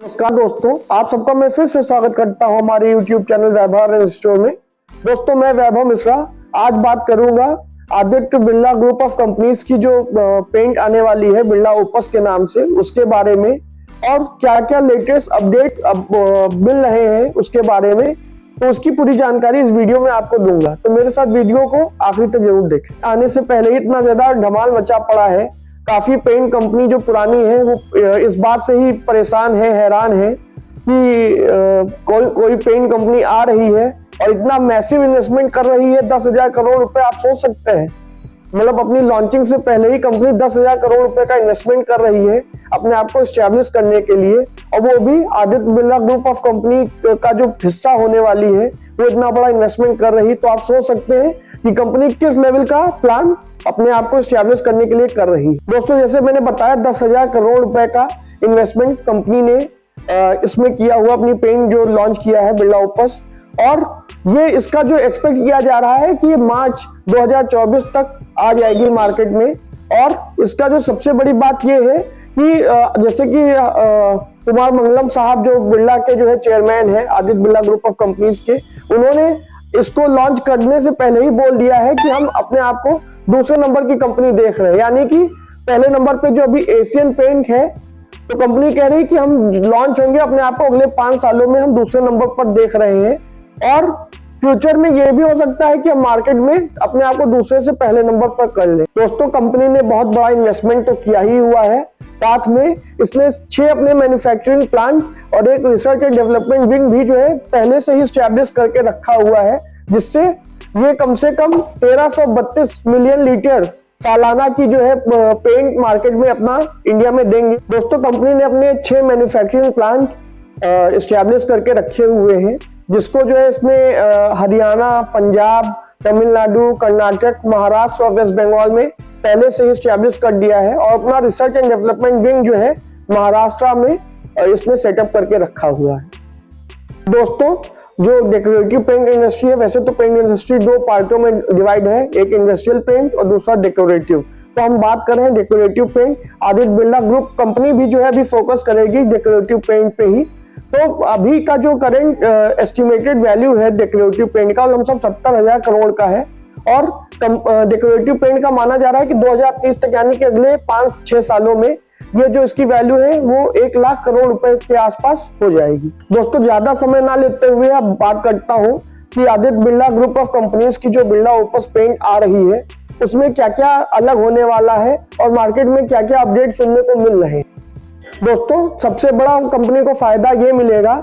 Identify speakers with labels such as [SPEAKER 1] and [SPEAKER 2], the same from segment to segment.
[SPEAKER 1] नमस्कार दोस्तों, आप सबका मैं फिर से स्वागत करता हूं हमारे YouTube चैनल वैभव स्टोर में। दोस्तों, मैं वैभव मिश्रा आज बात करूंगा Aditya Birla group of companies की जो पेंट आने वाली है बिरला ओपस के नाम से, उसके बारे में और क्या क्या लेटेस्ट अपडेट मिल रहे हैं उसके बारे में। तो उसकी पूरी जानकारी इस वीडियो में आपको दूंगा, तो मेरे साथ वीडियो को आखिरी तक जरूर देखें। आने से पहले ही इतना ज्यादा धमाल मचा पड़ा है, काफी पेंट कंपनी जो पुरानी है वो इस बात से ही परेशान है, हैरान है कि कोई पेंट कंपनी आ रही है और इतना मैसिव इन्वेस्टमेंट कर रही है। 10,000 करोड़ रुपए आप सोच सकते हैं, मतलब अपनी लॉन्चिंग से पहले ही कंपनी 10,000 करोड़ रुपए का इन्वेस्टमेंट कर रही है अपने आप को एस्टैब्लिश करने के लिए, और वो भी Aditya Birla group of company का जो हिस्सा होने वाली है वो इतना बड़ा इन्वेस्टमेंट कर रही है। तो आप सोच सकते हैं कि कंपनी किस लेवल का प्लान अपने आप को एस्टैब्लिश करने के लिए कर रही है। दोस्तों, जैसे मैंने बताया 10,000 करोड़ रुपए का इन्वेस्टमेंट कंपनी ने इसमें किया हुआ, अपनी पेंट जो लॉन्च किया है बिरला ओपस, और ये इसका जो एक्सपेक्ट किया जा रहा है कि ये मार्च 2024 तक आ जाएगी मार्केट में। और इसका जो सबसे बड़ी बात ये है कि जैसे कि कुमार मंगलम साहब जो बिरला के जो है चेयरमैन है Aditya Birla group of companies के, उन्होंने इसको लॉन्च करने से पहले ही बोल दिया है कि हम अपने आप को दूसरे नंबर की कंपनी देख रहे हैं। यानी कि पहले नंबर पे जो अभी एशियन पेंट है, तो कंपनी कह रही है कि हम लॉन्च होंगे अपने आप को अगले 5 सालों में हम दूसरे नंबर पर देख रहे हैं, और फ्यूचर में ये भी हो सकता है कि हम मार्केट में अपने आप को दूसरे से पहले नंबर पर कर लें। दोस्तों, कंपनी ने बहुत बड़ा इन्वेस्टमेंट तो किया ही हुआ है, साथ में इसने 6 अपने मैन्युफैक्चरिंग प्लांट और एक रिसर्च एंड डेवलपमेंट विंग भी जो है पहले से ही स्टैब्लिश करके रखा हुआ है, जिससे ये कम से कम 1332 मिलियन लीटर सालाना की जो है पेंट मार्केट में अपना इंडिया में देंगे। दोस्तों, कंपनी ने अपने 6 मैन्युफैक्चरिंग प्लांट इस्टेब्लिश करके रखे हुए हैं, जिसको जो है इसने हरियाणा, पंजाब, तमिलनाडु, कर्नाटक, महाराष्ट्र और वेस्ट बंगाल में पहले से ही इस्टेब्लिश कर दिया है, और अपना रिसर्च एंड डेवलपमेंट विंग जो है महाराष्ट्र में इसने सेटअप करके रखा हुआ है। दोस्तों, जो डेकोरेटिव पेंट इंडस्ट्री है, वैसे तो पेंट इंडस्ट्री 2 पार्टों में डिवाइड है, एक इंडस्ट्रियल पेंट और दूसरा डेकोरेटिव। तो हम बात कर रहे हैं decorative paint. Aditya Birla group company भी जो है अभी फोकस करेगी डेकोरेटिव पेंट पे ही। तो अभी का जो करंट एस्टिमेटेड वैल्यू है डेकोरेटिव पेंट का, लमसम 70,000 करोड़ का है, और डेकोरेटिव पेंट का माना जा रहा है कि 2030 तक यानी कि अगले 5-6 सालों में ये जो इसकी वैल्यू है वो 1 लाख करोड़ रुपए के आसपास हो जाएगी। दोस्तों, ज्यादा समय ना लेते हुए अब बात करता हूँ कि Aditya Birla group of companies की जो बिरला ओपस पेंट आ रही है उसमें क्या क्या अलग होने वाला है और मार्केट में क्या क्या अपडेट सुनने को मिल रहे हैं। दोस्तों, सबसे बड़ा कंपनी को फायदा ये मिलेगा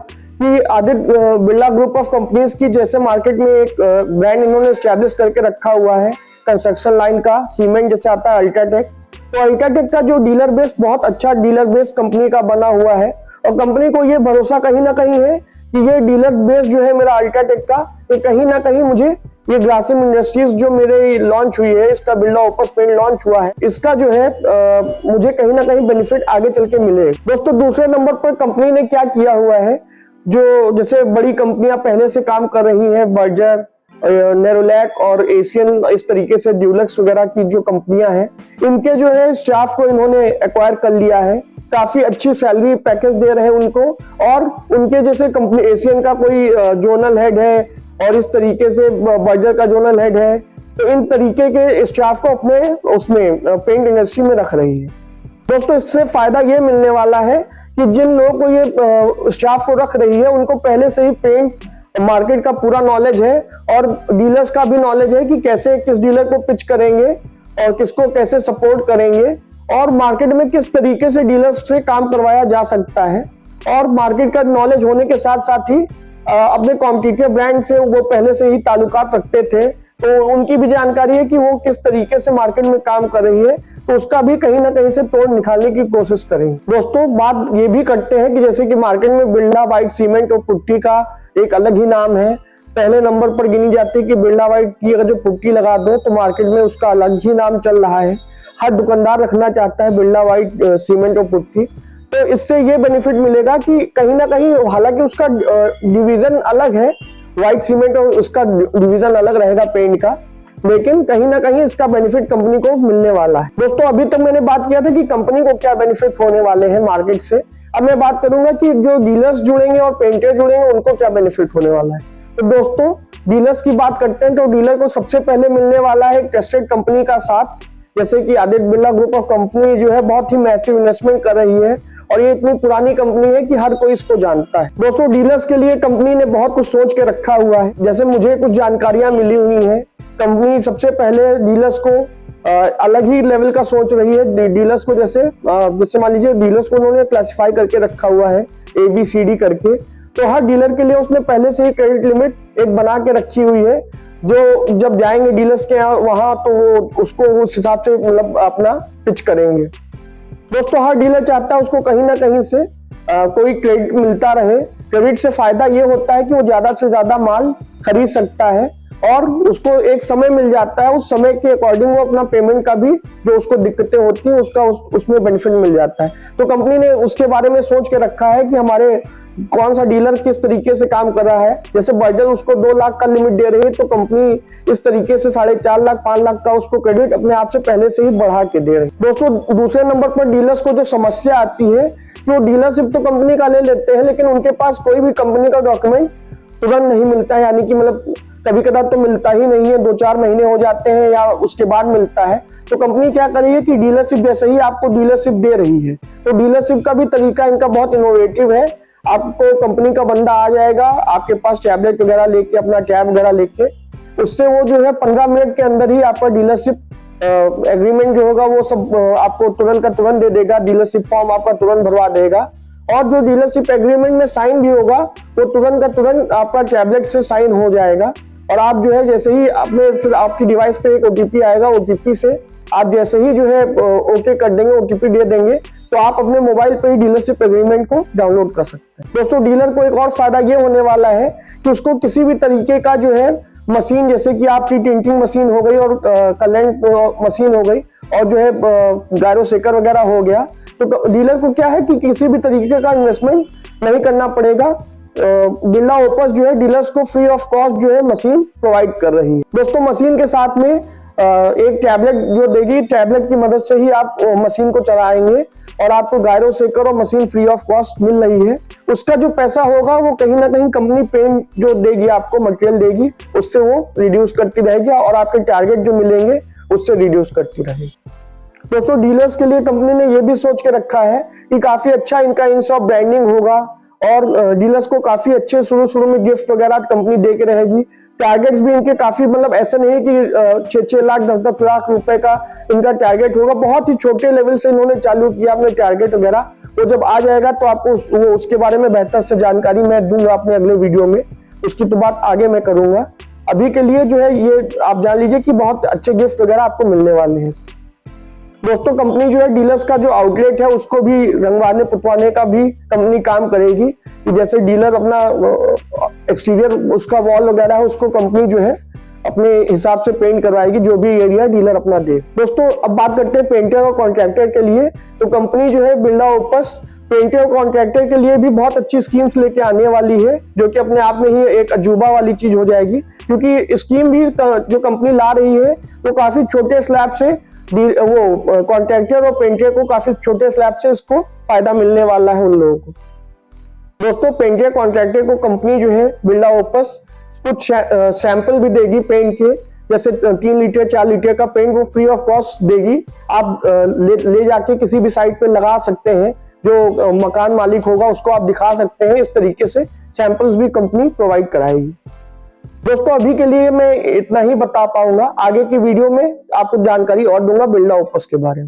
[SPEAKER 1] कि Aditya Birla group of companies की जैसे मार्केट में एक ब्रांड इन्होंने एस्टैब्लिश करके रखा हुआ है कंस्ट्रक्शन लाइन का, सीमेंट जैसे आता है अल्ट्राटेक। तो अल्ट्राटेक का जो डीलर बेस बहुत अच्छा डीलर बेस कंपनी का बना हुआ है, और कंपनी को ये भरोसा कहीं ना कहीं है कि ये डीलर बेस जो है मेरा अल्ट्राटेक का, ये कहीं ना कहीं मुझे ये ग्रासिम इंडस्ट्रीज जो मेरे लॉन्च हुई है, इसका बिरला ओपस पेंट लॉन्च हुआ है, इसका जो है मुझे कहीं ना कहीं बेनिफिट आगे चल के मिले। दोस्तों, दूसरे नंबर पर कंपनी ने क्या किया हुआ है, जो जैसे बड़ी कंपनियां पहले से काम कर रही है, बर्जर, नेरोलैक और एशियन, इस तरीके से ड्यूलक्स वगैरह की जो कंपनियां हैं, इनके जो है स्टाफ को इन्होंने एक्वायर कर लिया है, काफी अच्छी सैलरी पैकेज दे रहे हैं उनको, और उनके जैसे कंपनी एशियन का कोई जोनल हेड है और इस तरीके से बर्जर का जोनल हेड है, तो इन तरीके के स्टाफ को अपने उसमें पेंट इंडस्ट्री में रख रही है। दोस्तों, इससे फायदा ये मिलने वाला है कि जिन लोगों को ये स्टाफ को रख रही है उनको पहले से ही पेंट मार्केट का पूरा नॉलेज है, और डीलर्स का भी नॉलेज है कि कैसे किस डीलर को पिच करेंगे और किसको कैसे सपोर्ट करेंगे, और मार्केट में किस तरीके से डीलर्स से काम करवाया जा सकता है। और मार्केट का नॉलेज होने के साथ साथ ही अपने कॉम्पिटिटिव ब्रांड से वो पहले से ही ताल्लुकात रखते थे, तो उनकी भी जानकारी है कि वो किस तरीके से मार्केट में काम कर रही है, तो उसका भी कहीं ना कहीं से तोड़ निकालने की कोशिश करेंगे। दोस्तों, बात ये भी करते हैं कि जैसे कि मार्केट में बिरला व्हाइट सीमेंट और पुट्टी का एक अलग ही नाम है, पहले नंबर पर गिनी जाती है कि बिरला व्हाइट की अगर जो पुट्टी लगा दो तो मार्केट में उसका अलग ही नाम चल रहा है। हर दुकानदार रखना चाहता है बिरला व्हाइट सीमेंट और पुट्टी। तो इससे ये बेनिफिट मिलेगा कि कहीं ना कहीं, हालांकि उसका डिवीजन अलग है, व्हाइट सीमेंट और उसका डिवीजन अलग रहेगा पेंट का, लेकिन कहीं ना कहीं इसका बेनिफिट कंपनी को मिलने वाला है। दोस्तों अभी तक मैंने बात किया था कि कंपनी को क्या बेनिफिट होने वाले हैं मार्केट से। अब मैं बात करूंगा कि जो डीलर्स जुड़ेंगे और पेंटर जुड़ेंगे उनको क्या बेनिफिट होने वाला है। तो दोस्तों डीलर्स की बात करते हैं तो डीलर को सबसे पहले मिलने वाला है ट्रस्टेड कंपनी का साथ। जैसे कि Aditya Birla group of company जो है बहुत ही मैसिव इन्वेस्टमेंट कर रही है और ये इतनी पुरानी कंपनी है कि हर कोई इसको जानता है। दोस्तों डीलर्स के लिए कंपनी ने बहुत कुछ सोच के रखा हुआ है। जैसे मुझे कुछ जानकारियां मिली हुई हैं, कंपनी सबसे पहले डीलर्स को अलग ही लेवल का सोच रही है। डीलर्स को जैसे मान लीजिए डीलर्स को उन्होंने क्लासिफाई करके रखा हुआ है ABCD करके। तो हर डीलर के लिए उसने पहले से ही क्रेडिट लिमिट एक बना के रखी हुई है, जो जब जाएंगे डीलर्स के यहाँ वहां तो वो उसको उस हिसाब से मतलब अपना पिच करेंगे। दोस्तों हर डीलर चाहता है उसको कहीं ना कहीं से कोई क्रेडिट मिलता रहे। क्रेडिट से फायदा ये होता है कि वो ज्यादा से ज्यादा माल खरीद सकता है और उसको एक समय मिल जाता है, उस समय के अकॉर्डिंग वो अपना पेमेंट का भी जो उसको दिक्कतें होती हैं उसका उसमें बेनिफिट मिल जाता है। तो कंपनी ने उसके बारे में सोच के रखा है कि हमारे कौन सा डीलर किस तरीके से काम कर रहा है। जैसे बर्जर उसको 2 लाख का लिमिट दे रही है तो कंपनी इस तरीके से 4.5 लाख 5 लाख का उसको क्रेडिट अपने आप से पहले से ही बढ़ा के दे रही है। दोस्तों दूसरे नंबर पर डीलर्स को जो समस्या आती है कि वो डीलरशिप तो कंपनी का ले लेते हैं लेकिन उनके पास कोई भी कंपनी का डॉक्यूमेंट तुरंत नहीं मिलता है, यानी कि मतलब कभी कदा तो मिलता ही नहीं है, 2-4 महीने हो जाते हैं या उसके बाद मिलता है। तो कंपनी क्या कर रही है कि डीलरशिप जैसे ही आपको डीलरशिप दे रही है तो डीलरशिप का भी तरीका इनका बहुत इनोवेटिव है। आपको कंपनी का बंदा आ जाएगा आपके पास टैबलेट वगैरह लेके, अपना टैब वगैरह लेके, उससे वो जो है 15 मिनट के अंदर ही आपका डीलरशिप एग्रीमेंट जो होगा वो सब आपको तुरंत का तुरंत दे देगा। डीलरशिप फॉर्म आपका तुरंत भरवा देगा और जो डीलरशिप एग्रीमेंट में साइन भी होगा वो तुरंत का तुरंत आपका टैबलेट से साइन हो जाएगा। और आप जो है जैसे ही आपने फिर आपकी डिवाइस पे एक OTP आएगा, OTP से आप जैसे ही जो है ओके कर देंगे, OTP दे देंगे तो आप अपने मोबाइल पे ही डीलरशिप एग्रीमेंट को डाउनलोड कर सकते हैं। दोस्तों डीलर को एक और फायदा ये होने वाला है कि उसको किसी भी तरीके का जो है मशीन, जैसे कि आपकी टिंटिंग मशीन हो गई और कलेंट मशीन हो गई और जो है गायरो सेकर वगैरह हो गया, तो डीलर को क्या है कि किसी भी तरीके का इन्वेस्टमेंट नहीं करना पड़ेगा। बिरला ओपस जो है डीलर्स को फ्री ऑफ कॉस्ट जो है मशीन प्रोवाइड कर रही है। दोस्तों मशीन के साथ में एक टैबलेट जो देगी, टैबलेट की मदद से ही आप मशीन को चलाएंगे और आपको गायरो सेकर और मशीन फ्री ऑफ कॉस्ट मिल रही है। उसका जो पैसा होगा वो कहीं ना कहीं कंपनी पेन जो देगी आपको मटेरियल देगी उससे वो रिड्यूस करती रहेगी और आपके टारगेट जो मिलेंगे उससे रिड्यूस करती रहेगी। दोस्तों डीलर्स के लिए कंपनी ने ये भी सोच के रखा है कि काफी अच्छा इनका इन शॉप ब्रांडिंग होगा और डीलर्स को काफी अच्छे शुरू में गिफ्ट वगैरह कंपनी दे के रहेगी। टारगेट्स भी इनके काफी मतलब ऐसा नहीं है कि 6-6 लाख 10-10 लाख रुपए का इनका टारगेट होगा। बहुत ही छोटे लेवल से इन्होंने चालू किया अपने टारगेट वगैरह। वो जब आ जाएगा तो आपको उसके बारे में बेहतर से जानकारी मैं दूंगा अपने अगले वीडियो में, उसकी तो बात आगे मैं करूंगा। अभी के लिए जो है ये आप जान लीजिए कि बहुत अच्छे गिफ्ट वगैरह आपको मिलने वाले हैं। दोस्तों कंपनी जो है डीलर्स का जो आउटलेट है उसको भी रंगवाने पुतवाने का भी कंपनी काम करेगी कि जैसे डीलर अपना एक्सटीरियर उसका वॉल वगैरह है उसको कंपनी जो है अपने हिसाब से पेंट करवाएगी, जो भी एरिया डीलर अपना दे। दोस्तों अब बात करते हैं पेंटर और कॉन्ट्रैक्टर के लिए। तो कंपनी जो है बिरला ओपस पेंटर और कॉन्ट्रैक्टर के लिए भी बहुत अच्छी स्कीम्स लेके आने वाली है, जो कि अपने आप में ही एक अजूबा वाली चीज हो जाएगी, क्योंकि स्कीम भी जो कंपनी ला रही है वो काफी छोटे स्लैब से वो कॉन्ट्रैक्टर और पेंटर को काफी छोटे स्लैब से इसको फायदा मिलने वाला है उन लोगों को। दोस्तों पेंटर कॉन्ट्रैक्टर को कंपनी जो है बिरला ओपस कुछ सैंपल भी देगी पेंट के, जैसे 3 लीटर 4 लीटर का पेंट वो फ्री ऑफ कॉस्ट देगी। आप ले जाके किसी भी साइट पे लगा सकते हैं, जो मकान मालिक होगा उसको आप दिखा सकते हैं। इस तरीके से सैंपल्स भी कंपनी प्रोवाइड कराएगी। दोस्तों अभी के लिए मैं इतना ही बता पाऊंगा, आगे की वीडियो में आपको जानकारी और दूंगा बिरला ओपस के बारे में।